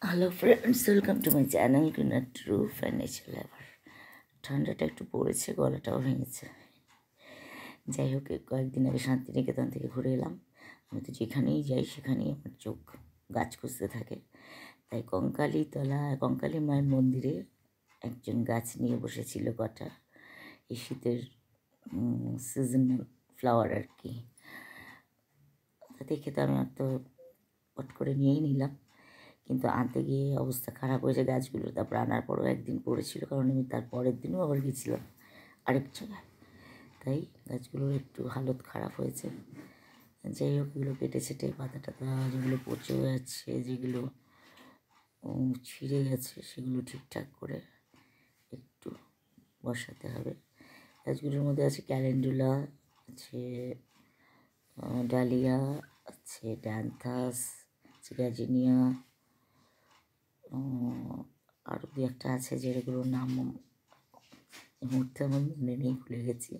Hello friends, welcome to my channel greener true furniture lover. ঠান্ডাটা একটু পড়েছে, গলাটাও ভেঙেছে। যাই হোক, কয়েকদিন আগে শান্তিনিকেতন থেকে ঘুরে এলাম। আমি তো যেখানেই যাই সেখানেই আমার চোখ গাছ খুঁজতে থাকে। তাই কঙ্কালী মায়ের মন্দিরে একজন গাছ নিয়ে বসেছিল কটা, এই শীতের সিজনাল ফ্লাওয়ার আর কি। দেখে তো আমি তো পট করে নিয়েই নিলাম, কিন্তু আনতে গিয়ে অবস্থা খারাপ হয়েছে গাছগুলোর। তারপর আনার পরও একদিন পড়েছিল, কারণ আমি তার পরের দিনও আবার গেছিলাম আরেক জায়গায়। তাই গাছগুলোর একটু হালত খারাপ হয়েছে। যাই হোক, এগুলো কেটে ছেটে পাতা টাতা যেগুলো পচে যাচ্ছে, যেগুলো ছিঁড়ে গেছে, সেগুলো ঠিকঠাক করে একটু বসাতে হবে। গাছগুলোর মধ্যে আছে ক্যালেন্ডুলা, আছে ডালিয়া, আছে ড্যান্থাস, আছে গ্যাজিনিয়া, আরও দু একটা আছে যেগুলোর নাম এই মুহূর্তে আমার মনে নেই, ভুলে গেছি।